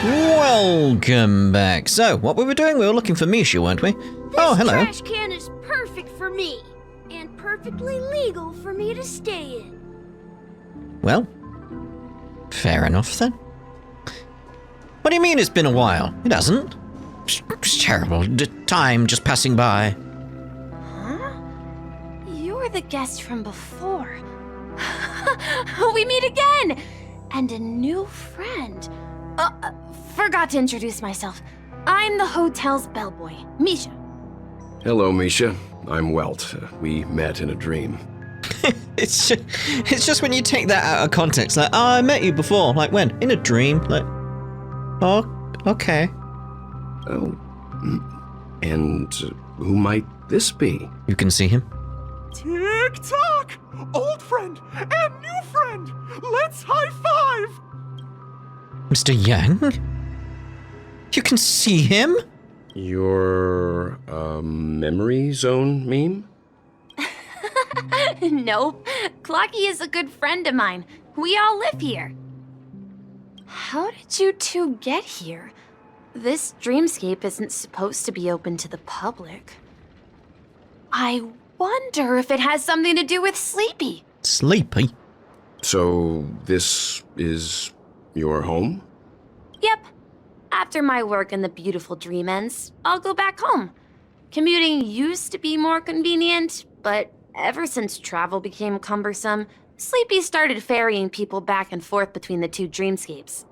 Welcome back. So, what we were doing, we were looking for Misha, weren't we? Oh, hello. This trash can is perfect for me, and perfectly legal for me to stay in. Well, fair enough then. What do you mean it's been a while? It hasn't. It's terrible. Time just passing by. Huh? You're the guest from before. We meet again! And a new friend. Forgot to introduce myself. I'm the hotel's bellboy, Misha. Hello, Misha. I'm Welt. We met in a dream. It's just when you take that out of context, like, oh, I met you before. Like, when? In a dream? Like, oh, okay. Oh, and who might this be? You can see him. Tick-tock! Old friend and new friend! Let's high-five! Mr. Yang? You can see him? Your, memory zone meme? Nope. Clocky is a good friend of mine. We all live here. How did you two get here? This dreamscape isn't supposed to be open to the public. I wonder if it has something to do with Sleepy. Sleepy? So, this is your home? Yep. After my work in the beautiful dream ends, I'll go back home. Commuting used to be more convenient, but ever since travel became cumbersome, Sleepy started ferrying people back and forth between the two dreamscapes.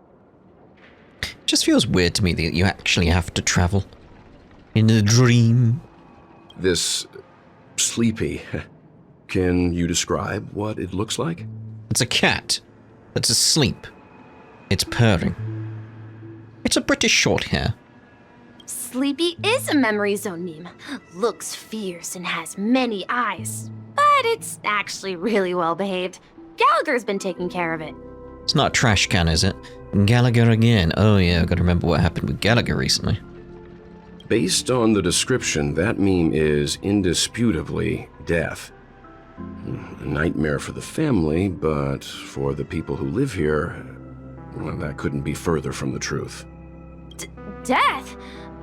It just feels weird to me that you actually have to travel. In a dream. This Sleepy. Can you describe what it looks like? It's a cat that's asleep. It's purring. It's a British short hair. Sleepy is a memory zone meme. Looks fierce and has many eyes. But it's actually really well behaved. Gallagher's been taking care of it. It's not a trash can, is it? Gallagher again. Oh yeah, I've got to remember what happened with Gallagher recently. Based on the description, that meme is indisputably death. A nightmare for the family, but for the people who live here, well, that couldn't be further from the truth. Death?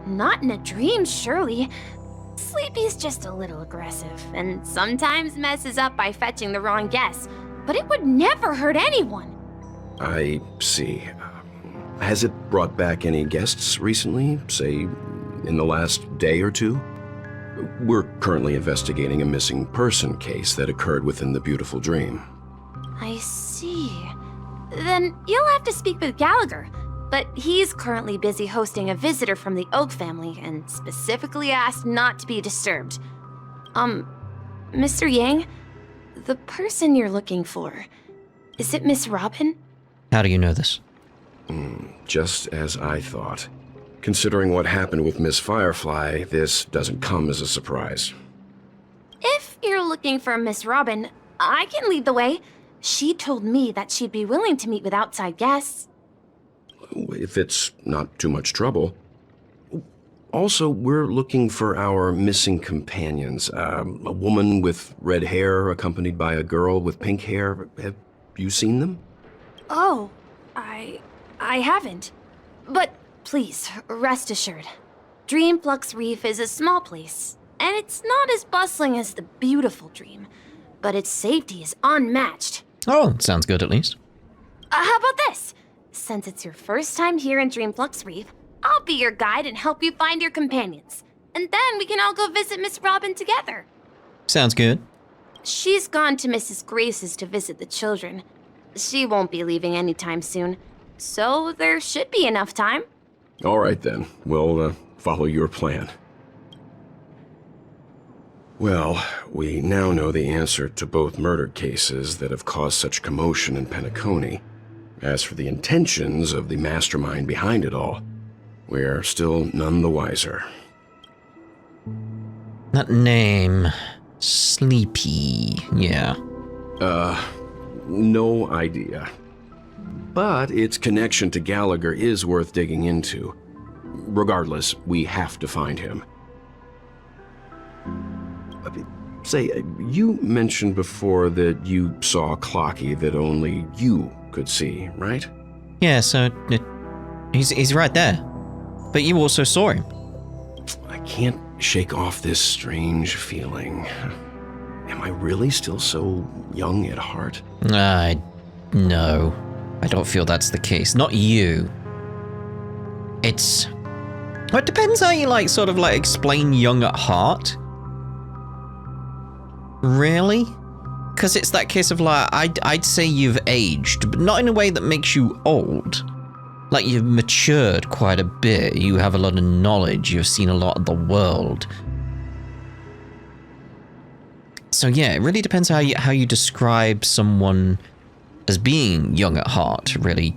Not in a dream, surely. Sleepy's just a little aggressive, and sometimes messes up by fetching the wrong guess. But it would never hurt anyone. I see. Has it brought back any guests recently, say, in the last day or two? We're currently investigating a missing person case that occurred within the beautiful dream. I see. Then you'll have to speak with Gallagher. But he's currently busy hosting a visitor from the Oak family and specifically asked not to be disturbed. Mr. Yang, the person you're looking for, is it Miss Robin? How do you know this? Just as I thought. Considering what happened with Miss Firefly, this doesn't come as a surprise. If you're looking for Miss Robin, I can lead the way. She told me that she'd be willing to meet with outside guests. If it's not too much trouble. Also, we're looking for our missing companions. A woman with red hair accompanied by a girl with pink hair. Have you seen them? Oh, I haven't. But please, rest assured. Dreamflux Reef is a small place, and it's not as bustling as the beautiful Dream, but its safety is unmatched. Oh, sounds good at least. How about this? Since it's your first time here in Dreamflux Reef, I'll be your guide and help you find your companions. And then we can all go visit Miss Robin together. Sounds good. She's gone to Mrs. Grace's to visit the children. She won't be leaving anytime soon, so there should be enough time. All right then, we'll follow your plan. Well, we now know the answer to both murder cases that have caused such commotion in Penacony. As for the intentions of the mastermind behind it all, we're still none the wiser. That name... Sleepy... yeah. No idea. But its connection to Gallagher is worth digging into. Regardless, we have to find him. Say, you mentioned before that you saw Clocky that only you could see, right? Yeah, so He's right there. But you also saw him. I can't shake off this strange feeling. Am I really still so young at heart? No. I don't feel that's the case. Not you. It's... Well, it depends how you, like, sort of, like, explain young at heart. Really? Because it's that case of, like, I'd say you've aged, but not in a way that makes you old. Like, you've matured quite a bit. You have a lot of knowledge. You've seen a lot of the world. So yeah, it really depends how you describe someone as being young at heart to really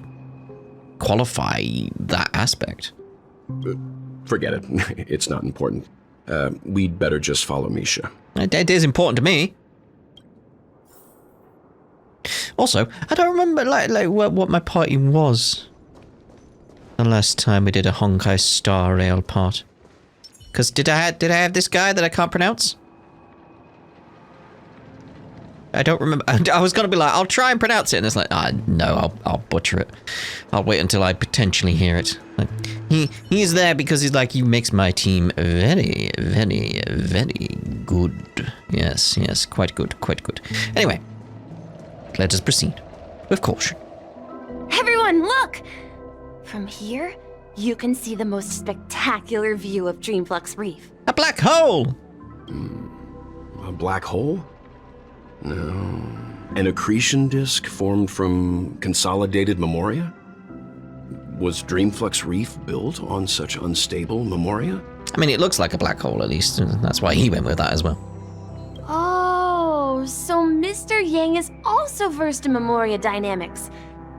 qualify that aspect. Forget it. It's not important. We'd better just follow Misha. It is important to me. Also, I don't remember like what my party was the last time we did a Honkai Star Rail part. Because did I have this guy that I can't pronounce? I don't remember. I was gonna be like, I'll try and pronounce it, and it's like, no, I'll butcher it. I'll wait until I potentially hear it. Like, he's there because he's like, he makes my team very, very, very good. Yes, quite good. Anyway, let us proceed with caution. Everyone, look! From here, you can see the most spectacular view of Dreamflux Reef. A black hole! A black hole? No. An accretion disk formed from consolidated memoria? Was Dreamflux Reef built on such unstable memoria? I mean, it looks like a black hole, at least. That's why he went with that as well. Oh, so Mr. Yang is also versed in memoria dynamics.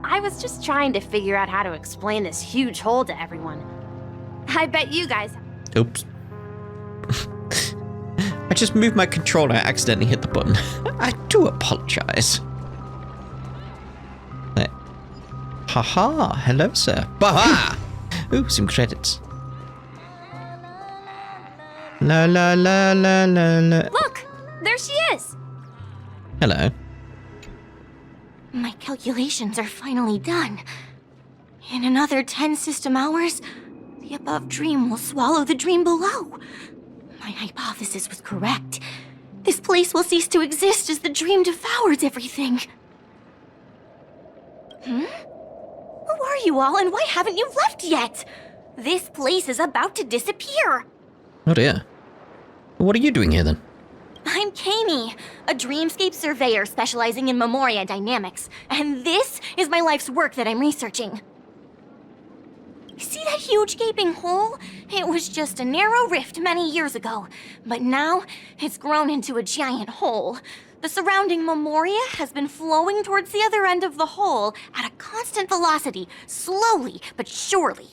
I was just trying to figure out how to explain this huge hole to everyone. I bet you guys... Oops. I just moved my controller and accidentally hit the button. I do apologize. Haha, hello sir. Baha! Ooh, some credits. La la la la la la. Look! There she is! Hello. My calculations are finally done. In another 10 system hours, the above dream will swallow the dream below. My hypothesis was correct. This place will cease to exist as the dream devours everything. Who are you all, and why haven't you left yet? This place is about to disappear. Oh dear. What are you doing here then? I'm Kami, a dreamscape surveyor specializing in memoria dynamics, and this is my life's work that I'm researching. See that huge gaping hole? It was just a narrow rift many years ago, but now it's grown into a giant hole. The surrounding memoria has been flowing towards the other end of the hole at a constant velocity, slowly but surely.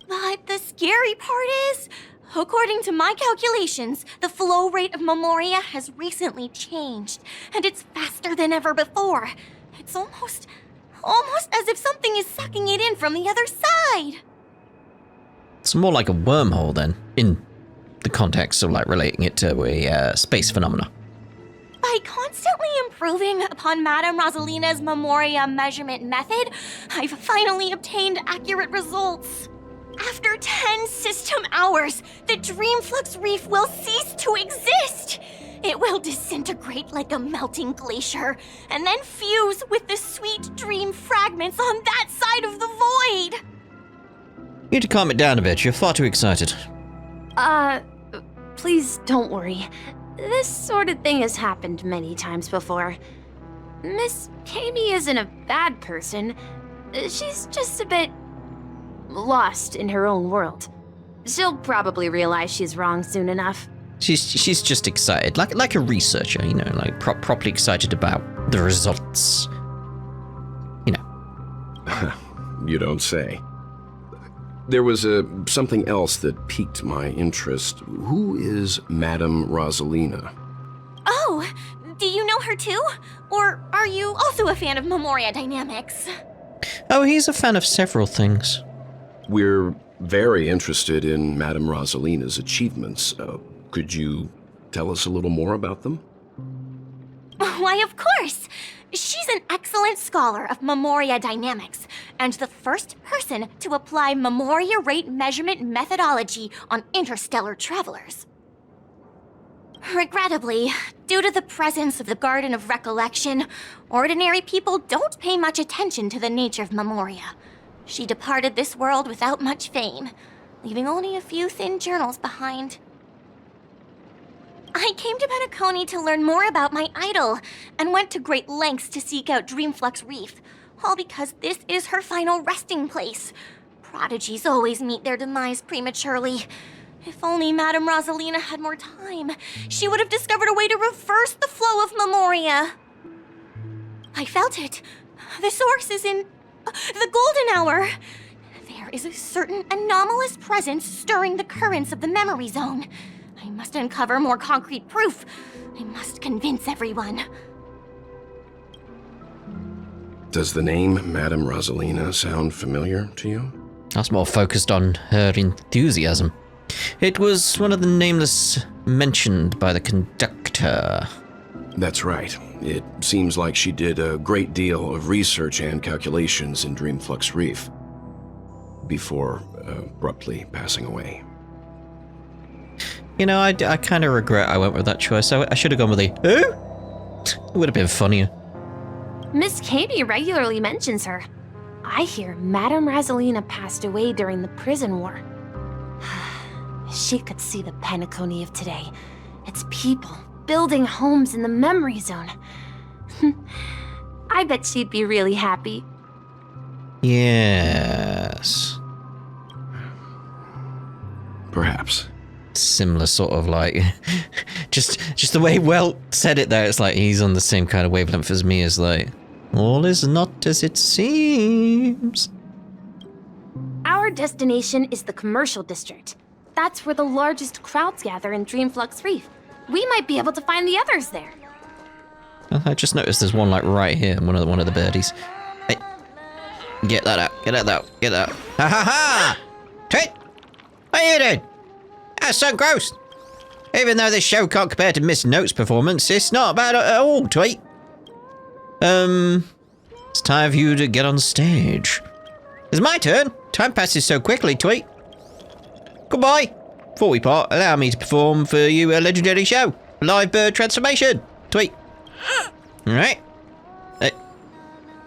But the scary part is, according to my calculations, the flow rate of memoria has recently changed, and it's faster than ever before. It's almost as if something is sucking it in from the other side. It's more like a wormhole then, in the context of like relating it to a space phenomena. By constantly improving upon Madame Rosalina's memoria measurement method, I've finally obtained accurate results. After 10 system hours, the Dreamflux Reef will cease to exist. It will disintegrate like a melting glacier, and then fuse with the sweet dream fragments on that side of the void. You need to calm it down a bit, you're far too excited. Please don't worry. This sort of thing has happened many times before. Miss Kami isn't a bad person. She's just a bit lost in her own world. She'll probably realize she's wrong soon enough. She's just excited, like a researcher, you know, like properly excited about the results. You know. You don't say. There was something else that piqued my interest. Who is Madame Rosalina? Oh, do you know her too? Or are you also a fan of memoria dynamics? Oh, he's a fan of several things. We're very interested in Madame Rosalina's achievements. Could you tell us a little more about them? Well, Why, of course! She's an excellent scholar of Memoria dynamics, and the first person to apply Memoria rate measurement methodology on interstellar travelers. Regrettably, due to the presence of the Garden of Recollection, ordinary people don't pay much attention to the nature of Memoria. She departed this world without much fame, leaving only a few thin journals behind. I came to Penacony to learn more about my idol, and went to great lengths to seek out Dreamflux Reef, all because this is her final resting place. Prodigies always meet their demise prematurely. If only Madame Rosalina had more time, she would have discovered a way to reverse the flow of Memoria. I felt it. The source is in the golden hour. There is a certain anomalous presence stirring the currents of the memory zone. I must uncover more concrete proof. I must convince everyone. Does the name Madame Rosalina sound familiar to you? I was more focused on her enthusiasm. It was one of the nameless mentioned by the conductor. That's right. It seems like she did a great deal of research and calculations in Dreamflux Reef before abruptly passing away. You know, I kind of regret I went with that choice. I should have gone with the who? It would have been funnier. Miss Katie regularly mentions her. I hear Madame Rosalina passed away during the prison war. She could see the Penacony of today. Its people building homes in the memory zone. I bet she'd be really happy. Yes. Perhaps. Similar sort of like, just the way Welt said it there, it's like he's on the same kind of wavelength as me, is like, all is not as it seems. Our destination is the commercial district. That's where the largest crowds gather in Dreamflux Reef. We might be able to find the others there. I just noticed there's one like right here, one of the birdies. Hey, get that out, get that out, get that out. Ha ha ha! Tweet! What are you doing? That's so gross. Even though this show can't compare to Miss Note's performance, it's not bad at all, Tweet. It's time for you to get on stage. It's my turn. Time passes so quickly, Tweet. Goodbye. Before we part, allow me to perform for you a legendary show. Live bird transformation. Tweet. Alright. You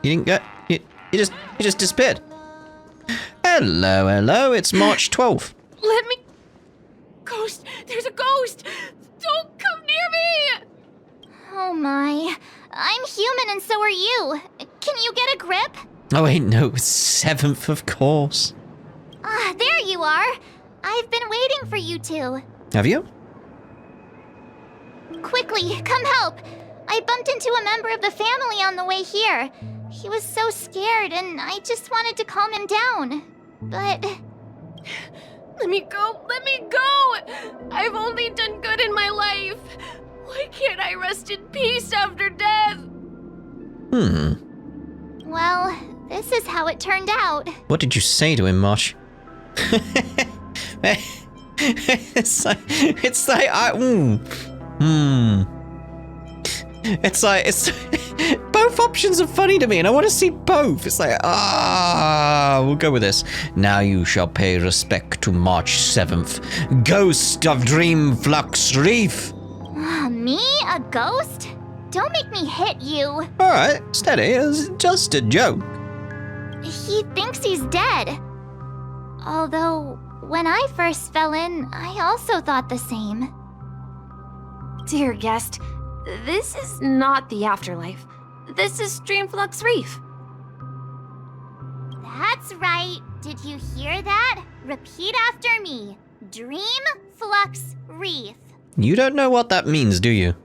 didn't get... You just disappeared. Hello, it's March 12th. Let me... Ghost! There's a ghost! Don't come near me! Oh my. I'm human and so are you. Can you get a grip? Oh wait, no, it's 7th, of course. There you are. I've been waiting for you two. Have you? Quickly, come help. I bumped into a member of the family on the way here. He was so scared and I just wanted to calm him down. But... Let me go! Let me go! I've only done good in my life. Why can't I rest in peace after death? Well, this is how it turned out. What did you say to him, Mosh? It's like, it's both options are funny to me and I want to see both. It's like, we'll go with this. Now you shall pay respect to March 7th, Ghost of Dreamflux Reef. Me? A ghost? Don't make me hit you. Alright, steady, it's just a joke. He thinks he's dead. Although, when I first fell in, I also thought the same. Dear guest, this is not the afterlife. This is Dreamflux Reef. That's right. Did you hear that? Repeat after me. Dreamflux Reef. You don't know what that means, do you?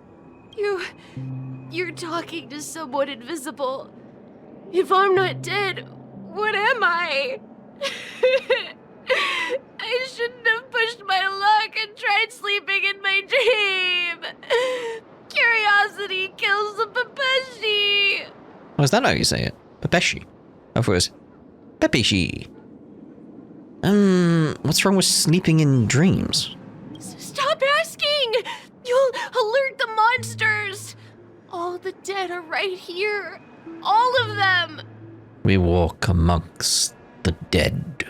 You're talking to someone invisible. If I'm not dead, what am I? I shouldn't have pushed my luck and tried sleeping in my dream. Curiosity kills the Pepeshi. Oh, is that how you say it? Pepeshi. I thought it was Pepeshi. What's wrong with sleeping in dreams? Stop asking! You'll alert the monsters. All the dead They're right here. All of them. We walk amongst the dead.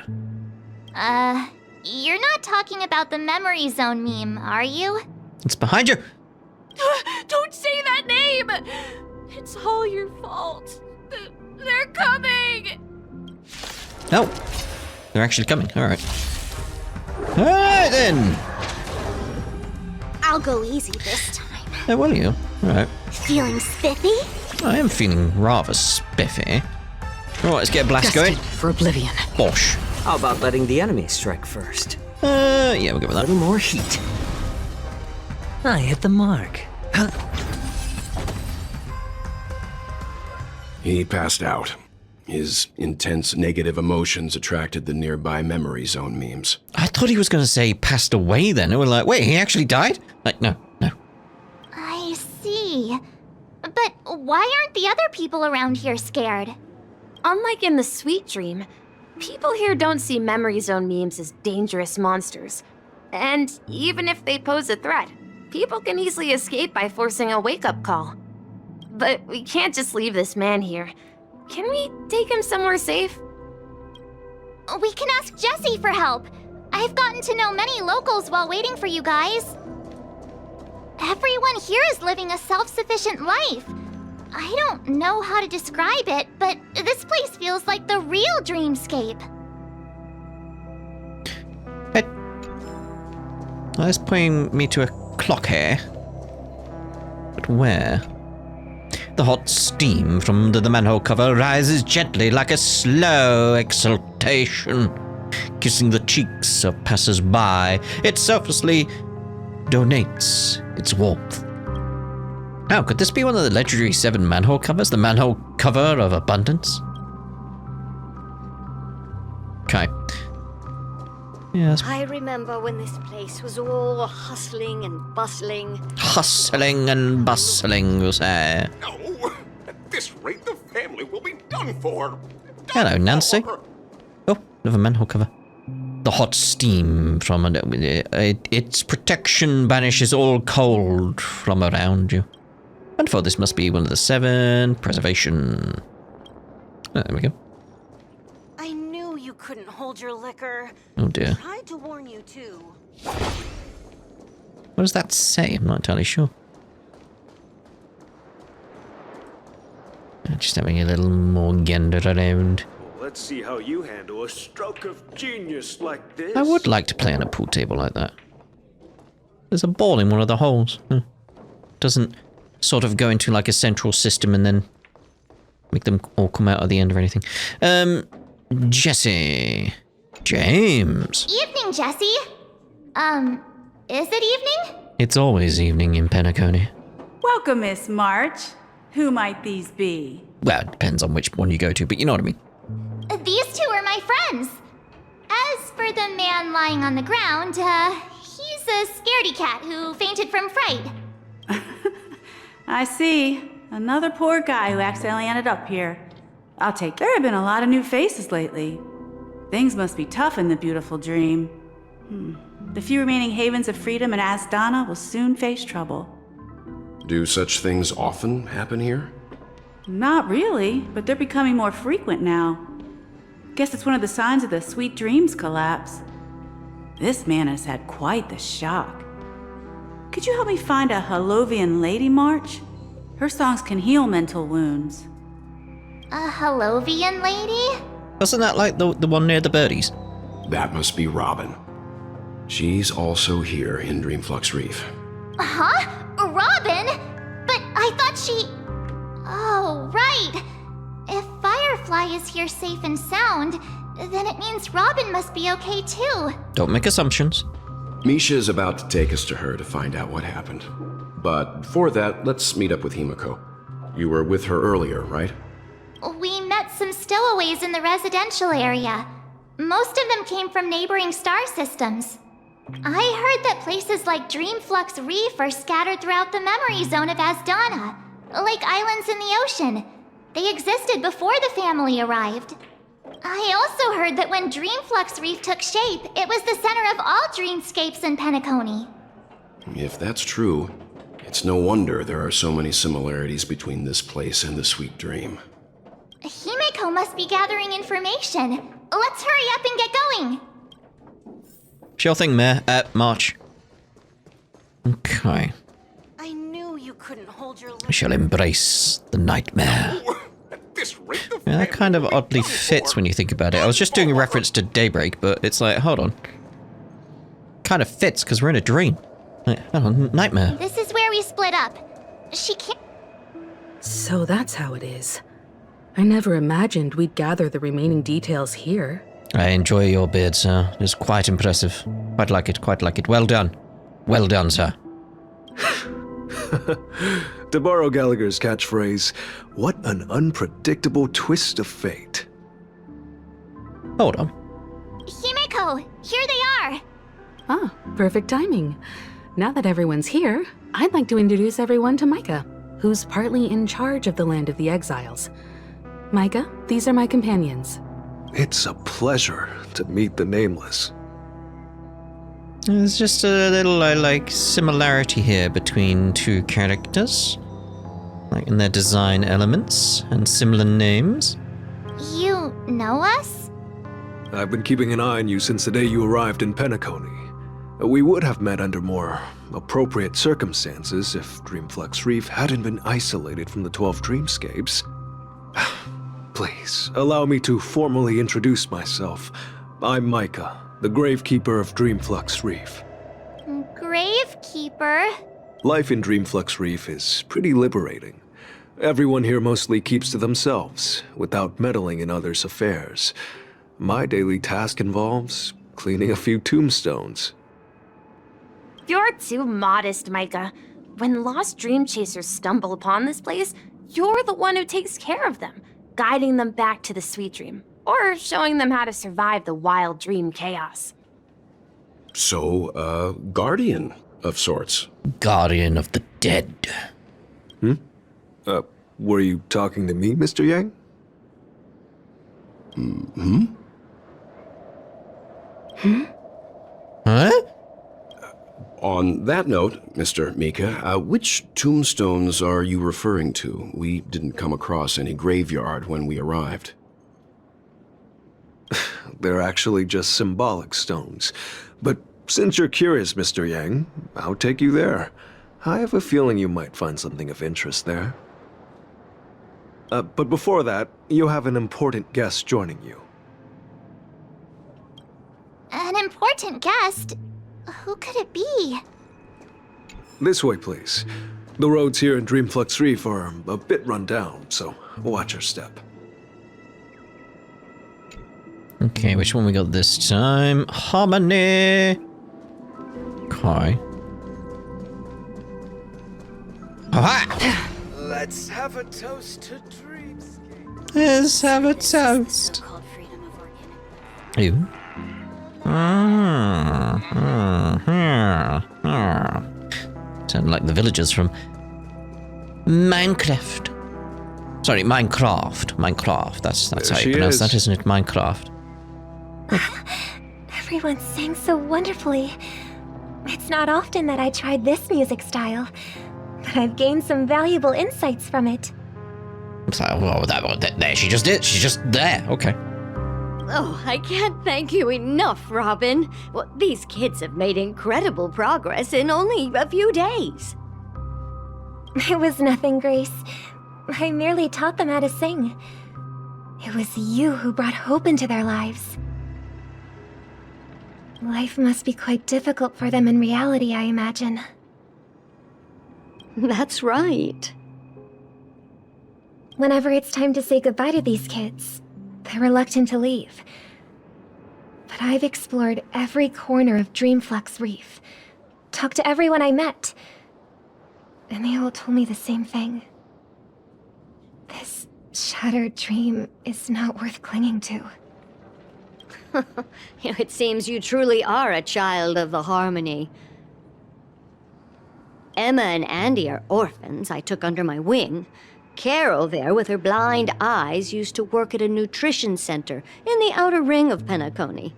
You're not talking about the memory zone meme, are you? It's behind you. Don't say that name. It's all your fault. They're coming. No. They're actually coming. All right. All right, then. I'll go easy this time. Oh, will you? All right. Feeling spiffy? I am feeling rather spiffy. All right, let's get a blast going. For oblivion. Bosh. How about letting the enemy strike first? Yeah, we'll go with A that. little more heat. I hit the mark. Huh. He passed out. His intense negative emotions attracted the nearby memory zone memes. I thought he was going to say passed away then. And we're like, wait, he actually died? Like, no. I see. But why aren't the other people around here scared? Unlike in the Sweet Dream, people here don't see memory zone memes as dangerous monsters. And even if they pose a threat, people can easily escape by forcing a wake-up call. But we can't just leave this man here. Can we take him somewhere safe? We can ask Jessie for help. I've gotten to know many locals while waiting for you guys. Everyone here is living a self-sufficient life. I don't know how to describe it, but this place feels like the real dreamscape. Hey. Let's point me to a clock here. But where? The hot steam from under the manhole cover rises gently like a slow exhaltation, kissing the cheeks of passers-by. It selflessly donates its warmth. Now, could this be one of the legendary 7 manhole covers? The manhole cover of abundance? Okay. Yes. I remember when this place was all hustling and bustling. Hustling and bustling, we'll say. No! At this rate, the family will be done for. Hello, Nancy. Oh, another manhole cover. The hot steam from its protection banishes all cold from around you. And for this must be one of the 7. Preservation. Oh, there we go. I knew you couldn't hold your liquor. Oh dear. Tried to warn you too. What does that say? I'm not entirely sure. Just having a little more gander around. Let's see how you handle a stroke of genius like this. I would like to play on a pool table like that. There's a ball in one of the holes. Doesn't sort of go into like a central system and then make them all come out at the end or anything. Jesse. James. Evening, Jessie. Is it evening? It's always evening in Penacony. Welcome, Miss March. Who might these be? Well, it depends on which one you go to, but you know what I mean. These 2 are my friends. As for the man lying on the ground, he's a scaredy cat who fainted from fright. I see. Another poor guy who accidentally ended up here. I'll take. There have been a lot of new faces lately. Things must be tough in the beautiful dream. The few remaining havens of freedom in Asdana will soon face trouble. Do such things often happen here? Not really, but they're becoming more frequent now. Guess it's one of the signs of the Sweet Dreams collapse. This man has had quite the shock. Could you help me find a Halovian lady, March? Her songs can heal mental wounds. A Halovian lady? Wasn't that like the one near the birdies? That must be Robin. She's also here in Dreamflux Reef. Huh? Robin? But I thought she... Oh, right. If Firefly is here safe and sound, then it means Robin must be okay too. Don't make assumptions. Misha is about to take us to her to find out what happened. But before that, let's meet up with Himiko. You were with her earlier, right? We met some stowaways in the residential area. Most of them came from neighboring star systems. I heard that places like Dreamflux Reef are scattered throughout the memory zone of Asdana, like islands in the ocean. They existed before the family arrived. I also heard that when Dreamflux Reef took shape, it was the center of all dreamscapes in Penacony. If that's true, It's no wonder there are so many similarities between this place and the Sweet Dream. Himeko must be gathering information. Let's hurry up and get going. Sure thing, Mayor. March. Okay. I knew you couldn't hold your We shall embrace the nightmare. At this rate, the Yeah, that kind of oddly fits when you think about it. I was just doing a reference to Daybreak, but it's like, hold on. Kind of fits, because we're in a dream. Like, oh, nightmare. This is where we split up. She can't. So that's how it is. I never imagined we'd gather the remaining details here. I enjoy your beard, sir. It's quite impressive. Quite like it, quite like it. Well done. Well done, sir. To borrow Gallagher's catchphrase, what an unpredictable twist of fate. Hold on. Himeko, here they are. Ah, perfect timing. Now that everyone's here, I'd like to introduce everyone to Micah, who's partly in charge of the Land of the Exiles. Micah, these are my companions. It's a pleasure to meet the Nameless. There's just a little, like, similarity here between two characters. Like, in their design elements and similar names. You know us? I've been keeping an eye on you since the day you arrived in Penacony. We would have met under more appropriate circumstances if Dreamflux Reef hadn't been isolated from the 12 Dreamscapes. Please, allow me to formally introduce myself. I'm Micah, the Gravekeeper of Dreamflux Reef. Gravekeeper? Life in Dreamflux Reef is pretty liberating. Everyone here mostly keeps to themselves, without meddling in others' affairs. My daily task involves cleaning a few tombstones. You're too modest, Micah. When lost dream chasers stumble upon this place, you're the one who takes care of them, guiding them back to the sweet dream, or showing them how to survive the wild dream chaos. So, guardian of sorts. Guardian of the dead. Were you talking to me, Mr. Yang? Huh? On that note, Mr. Mika, which tombstones are you referring to? We didn't come across any graveyard when we arrived. They're actually just symbolic stones. But since you're curious, Mr. Yang, I'll take you there. I have a feeling you might find something of interest there. But before that, you have an important guest joining you. An important guest? Who could it be? This way, please. The roads here in Dreamflux Reef are a bit run down, so watch your step. Okay, which one we got this time? Harmony! Okay. Aha! Let's have a toast to dreamscape. Let's have a toast. So-called freedom of organ. You? Sound like the villagers from Minecraft. Sorry, Minecraft. Minecraft. That's how you pronounce that, isn't it? Minecraft. Everyone sang so wonderfully. It's not often that I tried this music style, but I've gained some valuable insights from it. So, well, there, she just did. She's just there. Okay. Oh, I can't thank you enough, Robin. Well, these kids have made incredible progress in only a few days. It was nothing, Grace. I merely taught them how to sing. It was you who brought hope into their lives. Life must be quite difficult for them in reality, I imagine. That's right. Whenever it's time to say goodbye to these kids, they're reluctant to leave. But I've explored every corner of Dreamflux Reef, talked to everyone I met, and they all told me the same thing. This shattered dream is not worth clinging to. It seems you truly are a child of the Harmony. Emma and Andy are orphans I took under my wing. Carol there, with her blind eyes, used to work at a nutrition center in the outer ring of Penacony.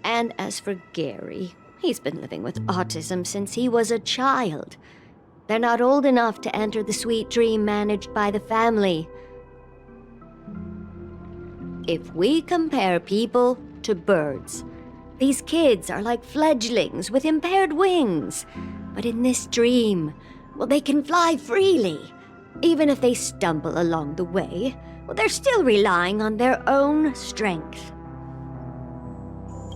And as for Gary, he's been living with autism since he was a child. They're not old enough to enter the sweet dream managed by the family. If we compare people to birds, these kids are like fledglings with impaired wings. But in this dream, well, they can fly freely. Even if they stumble along the way, well, they're still relying on their own strength.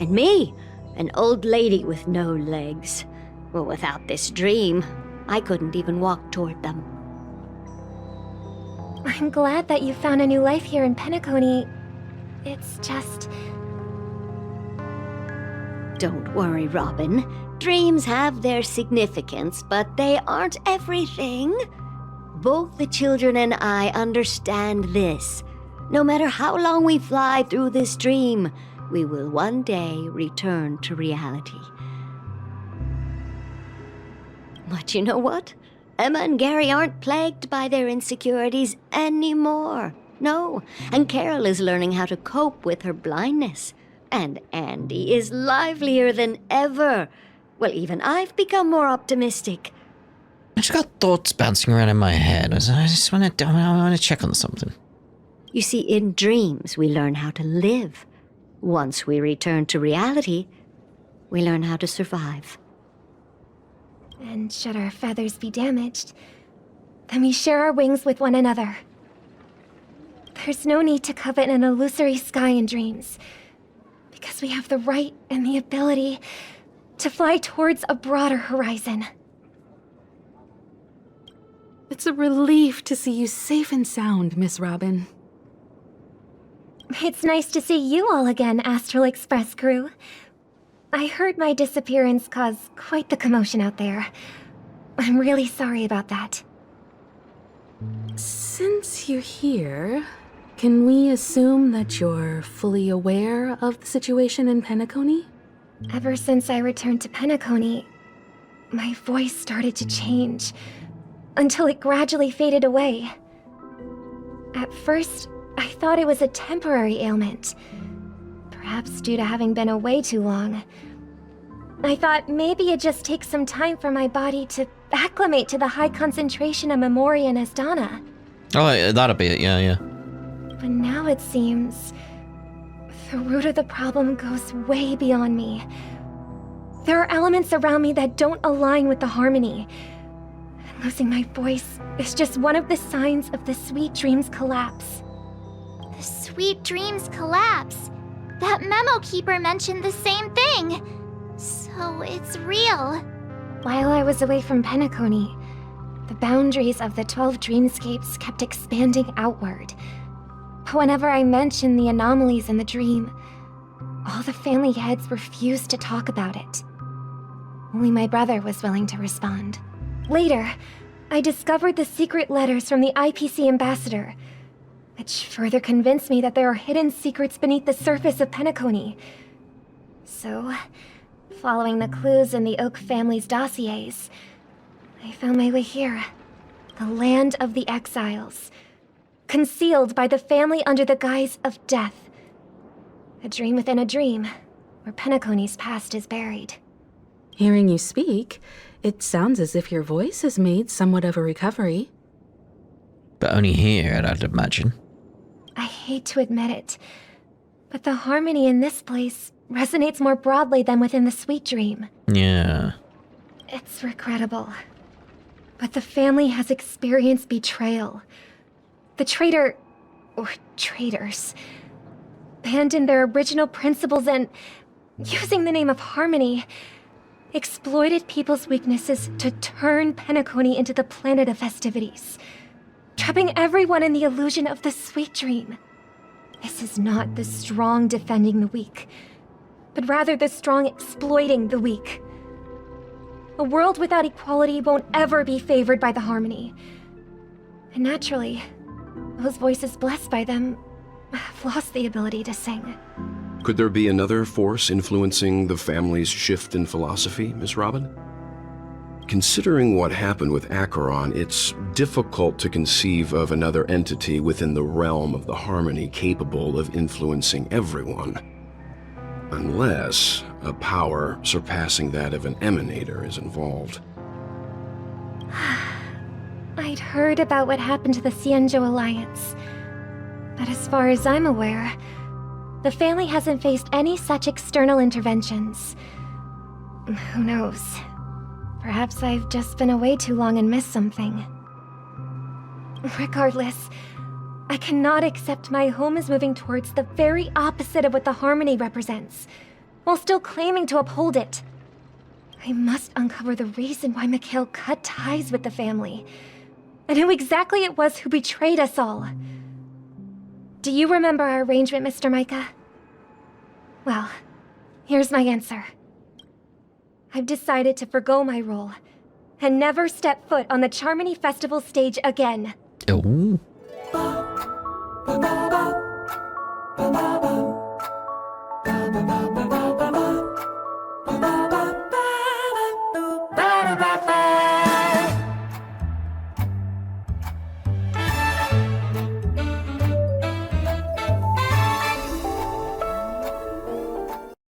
And me, an old lady with no legs. Well, without this dream, I couldn't even walk toward them. I'm glad that you found a new life here in Penacony. It's just... Don't worry, Robin. Dreams have their significance, but they aren't everything. Both the children and I understand this. No matter how long we fly through this dream, we will one day return to reality. But you know what? Emma and Gary aren't plagued by their insecurities anymore. No, and Carol is learning how to cope with her blindness. And Andy is livelier than ever. Well, even I've become more optimistic. I just got thoughts bouncing around in my head. I just want to check on something. You see, in dreams, we learn how to live. Once we return to reality, we learn how to survive. And should our feathers be damaged, then we share our wings with one another. There's no need to covet an illusory sky in dreams, because we have the right and the ability to fly towards a broader horizon. It's a relief to see you safe and sound, Miss Robin. It's nice to see you all again, Astral Express crew. I heard my disappearance caused quite the commotion out there. I'm really sorry about that. Since you're here, can we assume that you're fully aware of the situation in Penacony? Ever since I returned to Penacony, my voice started to change, until it gradually faded away. At first, I thought it was a temporary ailment, perhaps due to having been away too long. I thought maybe it just takes some time for my body to acclimate to the high concentration of Memoria and Asdana. Oh, that'll be it, yeah. But now it seems the root of the problem goes way beyond me. There are elements around me that don't align with the harmony. And losing my voice is just one of the signs of the Sweet Dreams collapse. The Sweet Dreams collapse. That memo keeper mentioned the same thing. So it's real. While I was away from Penacony, the boundaries of the 12 dreamscapes kept expanding outward. But whenever I mentioned the anomalies in the dream, all the family heads refused to talk about it. Only my brother was willing to respond. Later, I discovered the secret letters from the IPC ambassador, which further convinced me that there are hidden secrets beneath the surface of Penacony. So, following the clues in the Oak family's dossiers, I found my way here. The land of the exiles. Concealed by the family under the guise of death. A dream within a dream, where Penacony's past is buried. Hearing you speak, it sounds as if your voice has made somewhat of a recovery. But only here, I'd imagine. I hate to admit it, but the harmony in this place resonates more broadly than within the Sweet Dream. Yeah. It's regrettable, but the family has experienced betrayal. The traitor, or traitors, abandoned their original principles and, using the name of harmony, exploited people's weaknesses to turn Penacony into the planet of festivities, trapping everyone in the illusion of the Sweet Dream. This is not the strong defending the weak, but rather the strong exploiting the weak. A world without equality won't ever be favored by the harmony. And naturally, those voices blessed by them have lost the ability to sing. Could there be another force influencing the family's shift in philosophy, Miss Robin? Considering what happened with Acheron, it's difficult to conceive of another entity within the realm of the harmony capable of influencing everyone. Unless a power surpassing that of an emanator is involved. heard about what happened to the Xianzhou Alliance. But as far as I'm aware, the family hasn't faced any such external interventions. Who knows? Perhaps I've just been away too long and missed something. Regardless, I cannot accept my home is moving towards the very opposite of what the Harmony represents, while still claiming to uphold it. I must uncover the reason why Mikhail cut ties with the family, and who exactly it was who betrayed us all. Do you remember our arrangement, Mr. Micah? Well, here's my answer. I've decided to forgo my role, and never step foot on the Charmony Festival stage again. Oh.